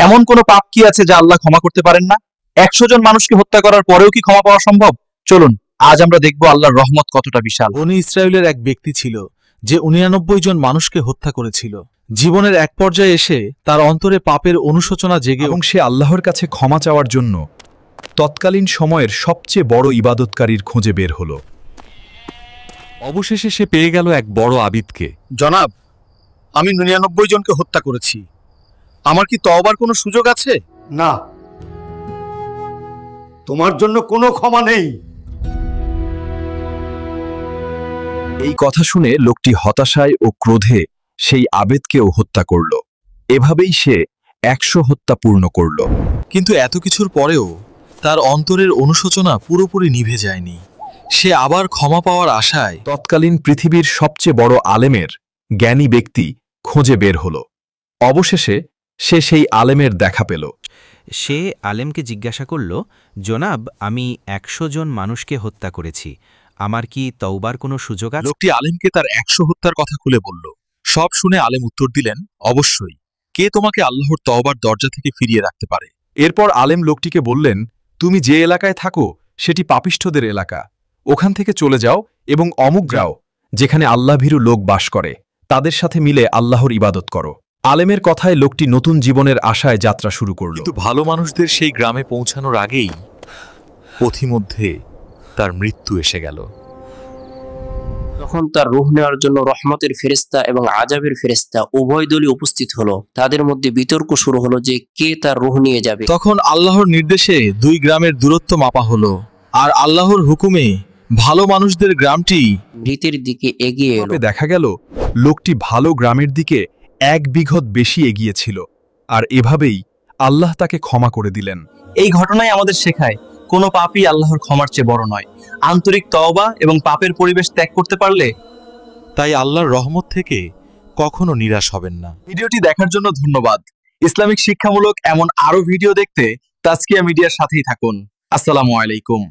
এমন কোন পাপ কি আছে যা আল্লাহ ক্ষমা করতে পারেন না? 100 জন মানুষকে হত্যা করার পরেও কি ক্ষমা পাওয়া সম্ভব? চলুন আজ আমরা দেখব আল্লাহর রহমত কতটা বিশাল। বনী ইসরায়েলের এক ব্যক্তি ছিল যে 99 জন মানুষকে হত্যা করেছিল। জীবনের এক পর্যায়ে এসে তার অন্তরে পাপের অনুশোচনা জেগে এবং সে আল্লাহর কাছে ক্ষমা চাওয়ার জন্য তৎকালীন সময়ের সবচেয়ে বড় ইবাদতকারীর খোঁজে বের হল। অবশেষে সে পেয়ে গেল এক বড় আবিদকে। জনাব, আমি 99 জনকে হত্যা করেছি। আমার কি তওবার কোনো সুযোগ আছে? না, তোমার জন্য কোনো ক্ষমা নেই। এই কথা শুনে লোকটি হতাশায় ও ক্রোধে সেই আবেদকেও হত্যা করল। এভাবেই সে 100 হত্যা পূর্ণ করল। কিন্তু এত কিছুর পরেও তার অন্তরের অনুশোচনা পুরোপুরি নিভে যায়নি। সে আবার ক্ষমা পাওয়ার আশায় তৎকালীন পৃথিবীর সবচেয়ে বড় আলেমের জ্ঞানী ব্যক্তি খোঁজে বের হল। অবশেষে সে সেই আলেমের দেখা পেল। সে আলেমকে জিজ্ঞাসা করল, জনাব, আমি 100 জন মানুষকে হত্যা করেছি, আমার কি তওবার কোনো সুযোগ আছে? লোকটি আলেমকে তার 100 হত্যার কথা খুলে বলল। সব শুনে আলেম উত্তর দিলেন, অবশ্যই। কে তোমাকে আল্লাহর তওবার দরজা থেকে ফিরিয়ে রাখতে পারে? এরপর আলেম লোকটিকে বললেন, তুমি যে এলাকায় থাকো সেটি পাপিষ্ঠদের এলাকা। ওখান থেকে চলে যাও এবং অমুক যাও যেখানে আল্লাহভীরু লোক বাস করে, তাদের সাথে মিলে আল্লাহর ইবাদত করো। আলেমের কথায় লোকটি নতুন জীবনের আশায় যাত্রা শুরু করল। কিন্তু ভালো মানুষদের সেই গ্রামে পৌঁছানোর আগেই পথিমধ্যে তার মৃত্যু এসে গেল। তখন তার রূহ নেওয়ার জন্য রহমতের ফেরেশতা এবং আযাবের ফেরেশতা উভয় দলই উপস্থিত হলো। তাদের মধ্যে বিতর্ক শুরু হলো যে কে তার রূহ নিয়ে যাবে। তখন আল্লাহর নির্দেশে 2 গ্রামের দূরত্ব মাপা হলো, আর আল্লাহর হুকুমে ভালো মানুষদের গ্রামটি মৃতের দিকে এগিয়ে এলো। দেখা গেল লোকটি ভালো গ্রামের দিকে 1 বিঘত বেশি এগিয়েছিল, আর এভাবেই আল্লাহ তাকে ক্ষমা করে দিলেন। এই ঘটনাই আমাদের শেখায় কোনো পাপই আল্লাহর ক্ষমার চেয়ে বড় নয়। আন্তরিক তওবা এবং পাপের পরিবেশ ত্যাগ করতে পারলে তাই আল্লাহর রহমত থেকে কখনো নিরাশ হবেন না। ভিডিওটি দেখার জন্য ধন্যবাদ। ইসলামিক শিক্ষামূলক এমন আরো ভিডিও দেখতে তাজকিয়া মিডিয়ার সাথেই থাকুন। আসসালামু আলাইকুম।